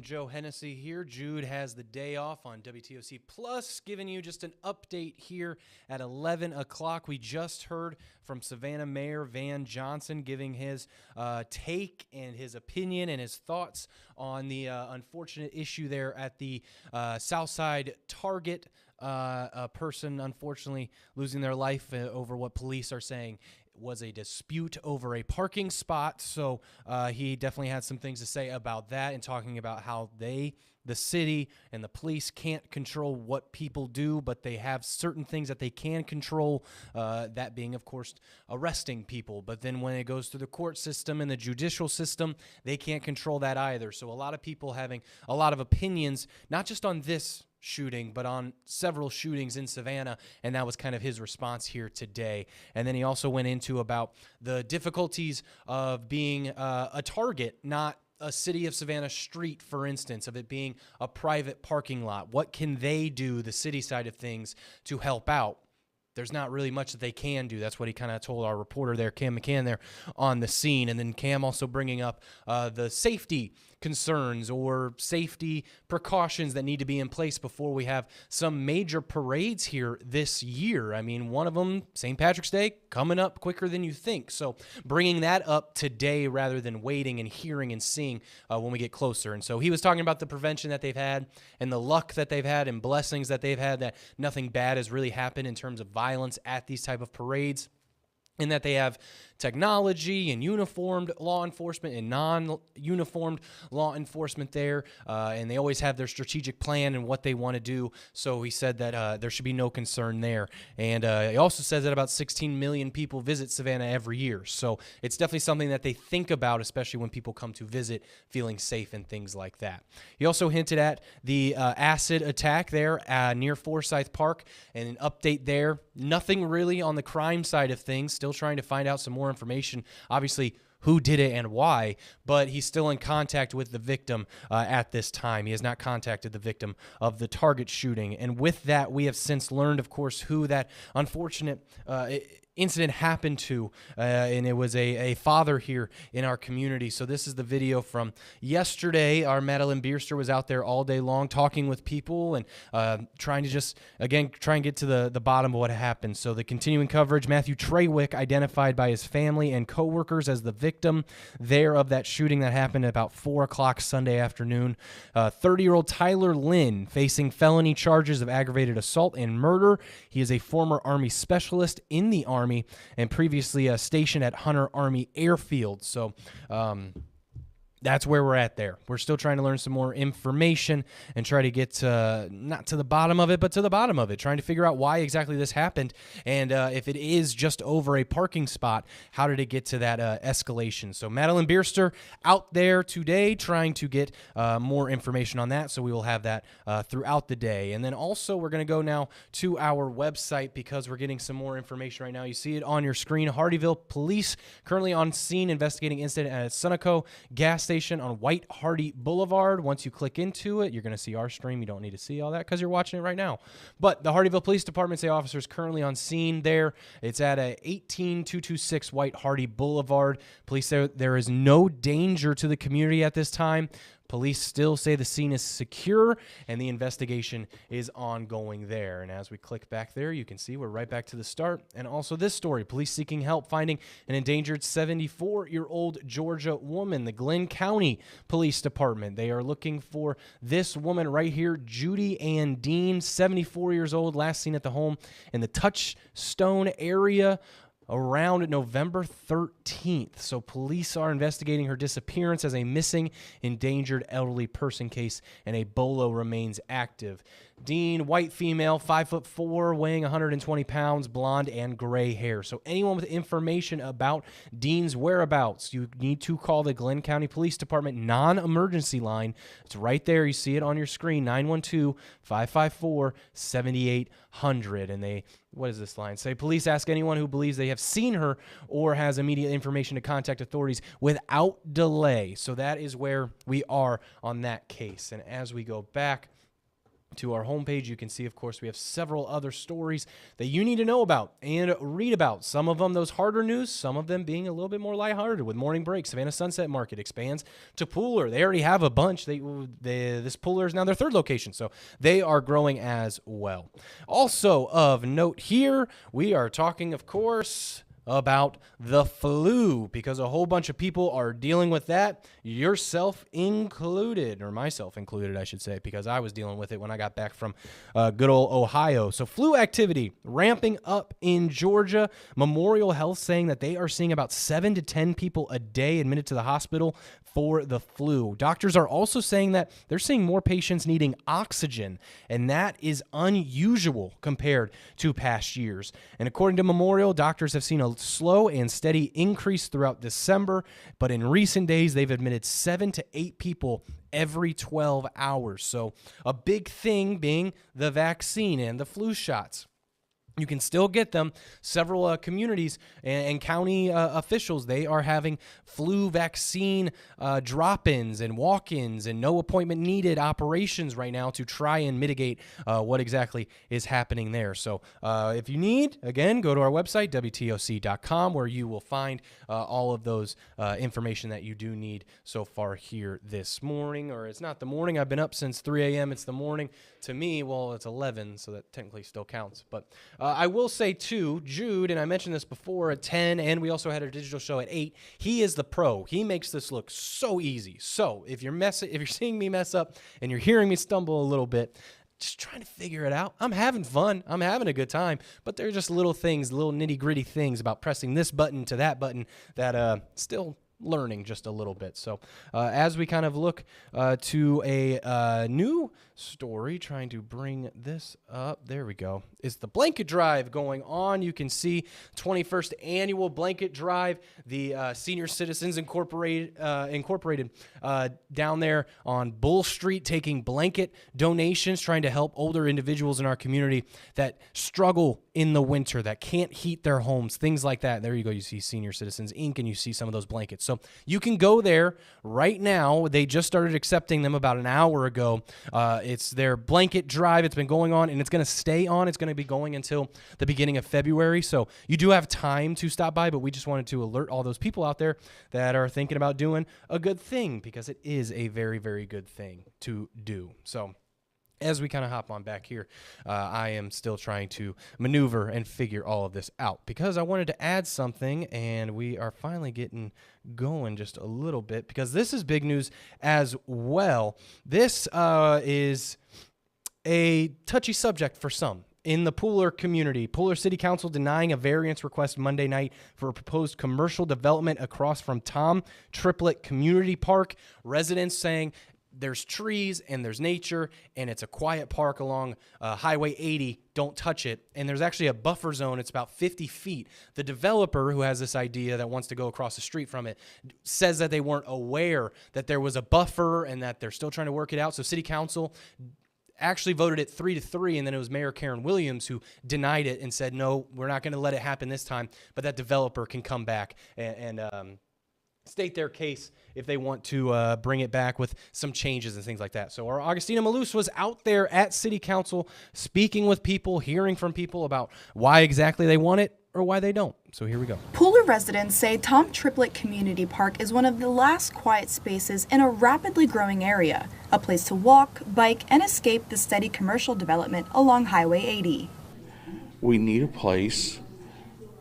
Joe Hennessy here. Jude has the day off on WTOC Plus, giving you just an update here at 11 o'clock. We just heard from Savannah Mayor Van Johnson giving his take and his opinion and his thoughts on the unfortunate issue there at the Southside Target. A person unfortunately losing their life over what police are saying was a dispute over a parking spot. So he definitely had some things to say about that and talking about how the city and the police can't control what people do, but they have certain things that they can control, that being, of course, arresting people. But then when it goes through the court system and the judicial system, they can't control that either. So a lot of people having a lot of opinions, not just on this shooting, but on several shootings in Savannah, and that was kind of his response here today. And then he also went into about the difficulties of being a target, not a City of Savannah street, for instance, of it being a private parking lot. What can they do, the city side of things, to help out? There's not really much that they can do. That's what he kind of told our reporter there, Cam McCann, there on the scene. And then Cam also bringing up the safety concerns or safety precautions that need to be in place before we have some major parades here this year. I mean, one of them, St. Patrick's Day, coming up quicker than you think. So bringing that up today rather than waiting and hearing and seeing when we get closer. And so he was talking about the prevention that they've had and the luck that they've had and blessings that they've had, that nothing bad has really happened in terms of violence at these type of parades, and that they have technology and uniformed law enforcement and non-uniformed law enforcement there, and they always have their strategic plan and what they want to do. So he said that there should be no concern there. And he also says that about 16 million people visit Savannah every year. So it's definitely something that they think about, especially when people come to visit, feeling safe and things like that. He also hinted at the acid attack there near Forsyth Park, and an update there. Nothing really on the crime side of things. Still trying to find out some more information, obviously, who did it and why, but he's still in contact with the victim at this time. He has not contacted the victim of the Target shooting. And with that, we have since learned, of course, who that unfortunate incident happened to, and it was a father here in our community. So this is the video from yesterday. Our Madeline Bierster was out there all day long talking with people and trying to just, again, try and get to the bottom of what happened. So the continuing coverage, Matthew Trawick, identified by his family and coworkers as the victim there of that shooting that happened at about 4 o'clock Sunday afternoon. 30-year-old Tyler Lynn facing felony charges of aggravated assault and murder. He is a former Army specialist in the Army and previously stationed at Hunter Army Airfield. So that's where we're at there. We're still trying to learn some more information and try to get not to the bottom of it, but to the bottom of it, trying to figure out why exactly this happened. And if it is just over a parking spot, how did it get to that escalation? So Madeline Bierster out there today trying to get more information on that. So we will have that throughout the day. And then also we're going to go now to our website because we're getting some more information right now. You see it on your screen. Hardeeville Police currently on scene investigating incident at a Sunoco gas station on White Hardy Boulevard. Once you click into it, you're going to see our stream. You don't need to see all that because you're watching it right now. But the Hardeeville Police Department say officers currently on scene there. It's at 18226 White Hardy Boulevard. Police say there is no danger to the community at this time. Police still say the scene is secure and the investigation is ongoing there. And as we click back there, you can see we're right back to the start. And also this story, police seeking help finding an endangered 74-year-old Georgia woman. The Glenn County Police Department, they are looking for this woman right here, Judy Ann Dean, 74 years old, last seen at the home in the Touchstone area around November 13th. So police are investigating her disappearance as a missing endangered elderly person case, and a BOLO remains active. Dean, white female, 5'4", weighing 120 pounds, blonde and gray hair. So anyone with information about Dean's whereabouts, you need to call the Glenn County Police Department non-emergency line. It's right there. You see it on your screen, 912-554-7800. And they, what does this line say? Police ask anyone who believes they have seen her or has immediate information to contact authorities without delay. So that is where we are on that case. And as we go back to our homepage, you can see, of course, we have several other stories that you need to know about and read about. Some of them, those harder news, some of them being a little bit more lighthearted with Morning Break. Savannah Sunset Market expands to Pooler. They already have a bunch. This Pooler is now their third location, so they are growing as well. Also of note here, we are talking, of course, about the flu, because a whole bunch of people are dealing with that, yourself included, or myself included, I should say, because I was dealing with it when I got back from good old Ohio. So flu activity ramping up in Georgia. Memorial Health saying that they are seeing about 7 to 10 people a day admitted to the hospital for the flu. Doctors are also saying that they're seeing more patients needing oxygen, and that is unusual compared to past years. And according to Memorial, doctors have seen a slow and steady increase throughout December, but in recent days, they've admitted 7 to 8 people every 12 hours. So a big thing being the vaccine and the flu shots. You can still get them. Several communities and county officials, they are having flu vaccine drop-ins and walk-ins and no appointment needed operations right now to try and mitigate what exactly is happening there. So if you need, again, go to our website, WTOC.com, where you will find all of those information that you do need so far here this morning. Or it's not the morning. I've been up since 3 a.m. It's the morning. To me, well, it's 11, so that technically still counts. But I will say, too, Jude, and I mentioned this before, at 10, and we also had a digital show at 8, he is the pro. He makes this look so easy. So if you're seeing me mess up and you're hearing me stumble a little bit, just trying to figure it out. I'm having fun. I'm having a good time. But there are just little things, little nitty-gritty things about pressing this button to that button that still learning just a little bit. So as we kind of look to a new story, trying to bring this up, there we go, is the blanket drive going on. You can see 21st annual blanket drive, the Senior Citizens Incorporated down there on Bull Street, taking blanket donations, trying to help older individuals in our community that struggle in the winter, that can't heat their homes, things like that. There you go. You see Senior Citizens Inc., and you see some of those blankets. So you can go there right now. They just started accepting them about an hour ago. It's their blanket drive. It's been going on, and it's going to stay on. It's going to be going until the beginning of February. So you do have time to stop by, but we just wanted to alert all those people out there that are thinking about doing a good thing, because it is a very, very good thing to do. So as we kind of hop on back here, I am still trying to maneuver and figure all of this out, because I wanted to add something, and we are finally getting going just a little bit, because this is big news as well. This is a touchy subject for some in the Pooler community. Pooler City Council denying a variance request Monday night for a proposed commercial development across from Tom Triplett Community Park. Residents saying there's trees and there's nature, and it's a quiet park along Highway 80. Don't touch it. And there's actually a buffer zone. It's about 50 feet. The developer who has this idea that wants to go across the street from it says that they weren't aware that there was a buffer and that they're still trying to work it out. So City Council actually voted it 3-3, and then it was Mayor Karen Williams who denied it and said, no, we're not going to let it happen this time, but that developer can come back and state their case if they want to bring it back with some changes and things like that. So our Augustina Malus was out there at City Council speaking with people, hearing from people about why exactly they want it or why they don't. So here we go. Pooler residents say Tom Triplett Community Park is one of the last quiet spaces in a rapidly growing area, a place to walk, bike, and escape the steady commercial development along Highway 80. We need a place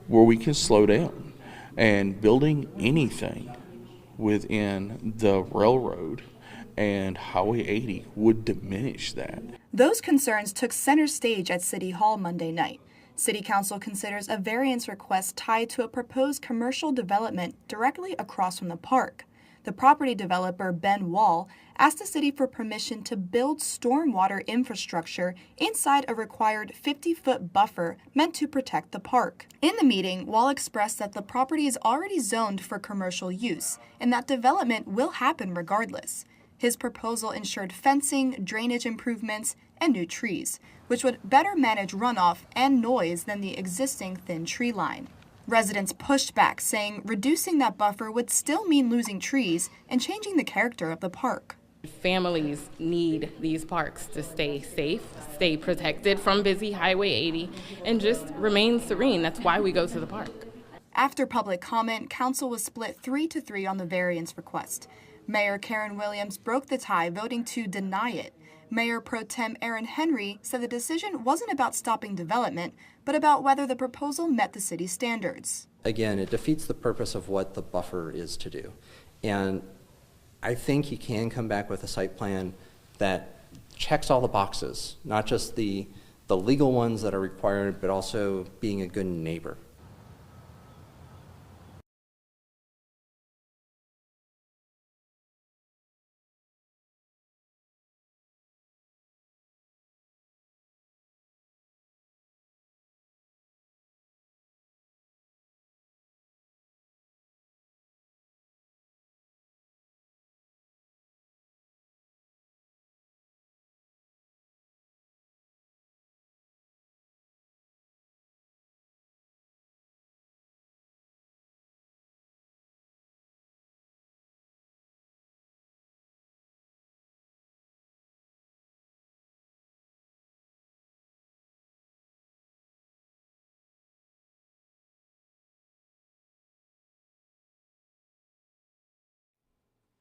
where we can slow down, and building anything within the railroad and Highway 80 would diminish that. Those concerns took center stage at City Hall Monday night. City Council considers a variance request tied to a proposed commercial development directly across from the park. The property developer, Ben Wall, asked the city for permission to build stormwater infrastructure inside a required 50-foot buffer meant to protect the park. In the meeting, Wall expressed that the property is already zoned for commercial use and that development will happen regardless. His proposal ensured fencing, drainage improvements, and new trees, which would better manage runoff and noise than the existing thin tree line. Residents pushed back, saying reducing that buffer would still mean losing trees and changing the character of the park. Families need these parks to stay safe, stay protected from busy Highway 80, and just remain serene. That's why we go to the park. After public comment, council was split 3-3 on the variance request. Mayor Karen Williams broke the tie, voting to deny it. Mayor Pro Tem Aaron Henry said the decision wasn't about stopping development, but about whether the proposal met the city's standards. Again, it defeats the purpose of what the buffer is to do. And I think you can come back with a site plan that checks all the boxes, not just the legal ones that are required, but also being a good neighbor.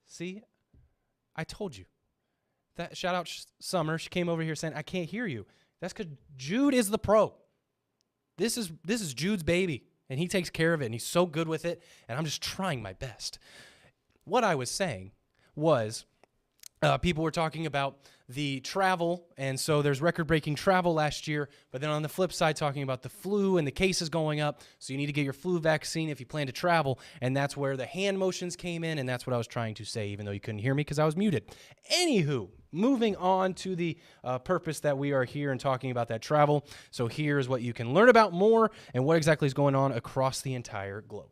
See, I told you. That shout out Summer. She came over here saying, I can't hear you. That's because Jude is the pro. This is Jude's baby, and he takes care of it, and he's so good with it, and I'm just trying my best. What I was saying was people were talking about the travel, and so there's record-breaking travel last year, but then on the flip side, talking about the flu and the cases going up, so you need to get your flu vaccine if you plan to travel, and that's where the hand motions came in, and that's what I was trying to say, even though you couldn't hear me because I was muted. Anywho, moving on to the purpose that we are here and talking about that travel. So here's what you can learn about more and what exactly is going on across the entire globe.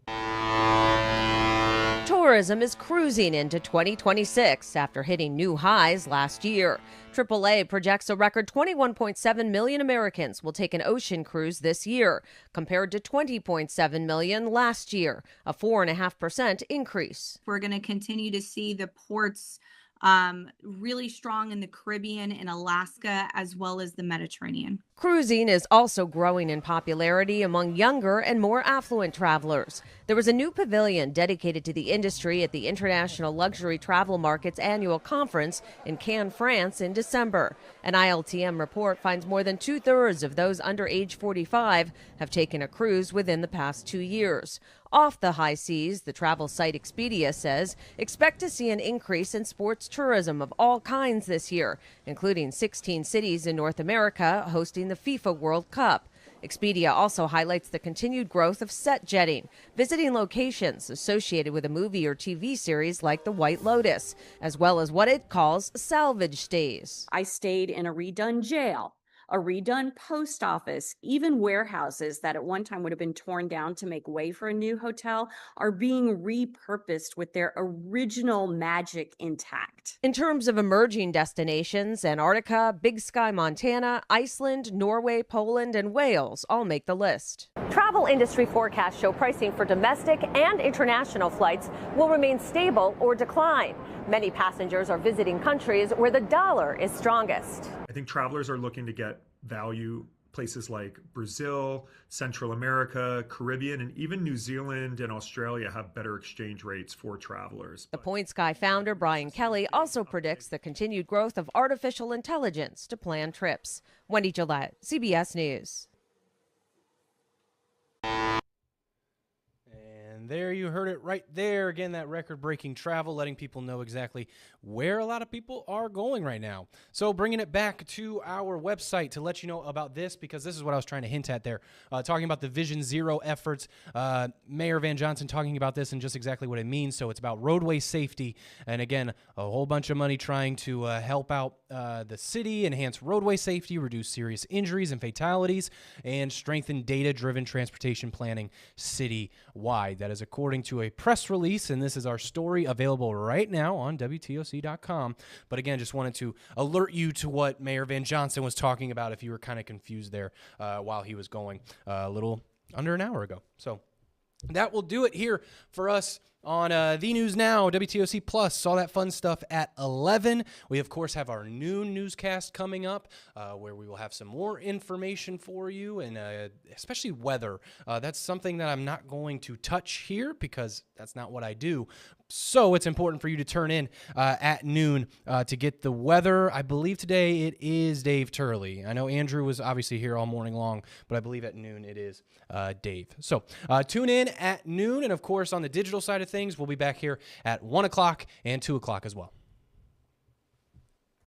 Tourism is cruising into 2026 after hitting new highs last year. AAA projects a record 21.7 million Americans will take an ocean cruise this year, compared to 20.7 million last year, a 4.5% increase. We're going to continue to see the ports really strong in the Caribbean and Alaska, as well as the Mediterranean. Cruising is also growing in popularity among younger and more affluent travelers. There was a new pavilion dedicated to the industry at the International Luxury Travel Market's annual conference in Cannes, France in December. An ILTM report finds more than 2/3 of those under age 45 have taken a cruise within the past 2 years. Off the high seas, the travel site Expedia says, expect to see an increase in sports tourism of all kinds this year, including 16 cities in North America hosting the FIFA World Cup. Expedia also highlights the continued growth of set jetting, visiting locations associated with a movie or TV series like The White Lotus, as well as what it calls salvage stays. I stayed in a redone jail, a redone post office, even warehouses that at one time would have been torn down to make way for a new hotel are being repurposed with their original magic intact. In terms of emerging destinations, Antarctica, Big Sky, Montana, Iceland, Norway, Poland, and Wales all make the list. Travel industry forecasts show pricing for domestic and international flights will remain stable or decline. Many passengers are visiting countries where the dollar is strongest. I think travelers are looking to get value. Places like Brazil, Central America, Caribbean, and even New Zealand and Australia have better exchange rates for travelers. The Point Sky founder Brian Kelly also predicts the continued growth of artificial intelligence to plan trips. Wendy Gillette, CBS News. And there you heard it right there. Again, that record-breaking travel, letting people know exactly where a lot of people are going right now. So bringing it back to our website to let you know about this, because this is what I was trying to hint at there, talking about the Vision Zero efforts. Mayor Van Johnson talking about this and just exactly what it means. So it's about roadway safety. And again, a whole bunch of money trying to help out the city, enhance roadway safety, reduce serious injuries and fatalities, and strengthen data-driven transportation planning citywide. That is according to a press release, and this is our story available right now on WTOC.com. But again, just wanted to alert you to what Mayor Van Johnson was talking about if you were kind of confused there while he was going a little under an hour ago. So that will do it here for us On The News Now, WTOC Plus, all that fun stuff at 11. We, of course, have our noon newscast coming up where we will have some more information for you and especially weather. That's something that I'm not going to touch here because that's not what I do. So it's important for you to turn in at noon to get the weather. I believe today it is Dave Turley. I know Andrew was obviously here all morning long, but I believe at noon it is Dave. So tune in at noon. And, of course, on the digital side of things, we'll be back here at 1 o'clock and 2 o'clock as well.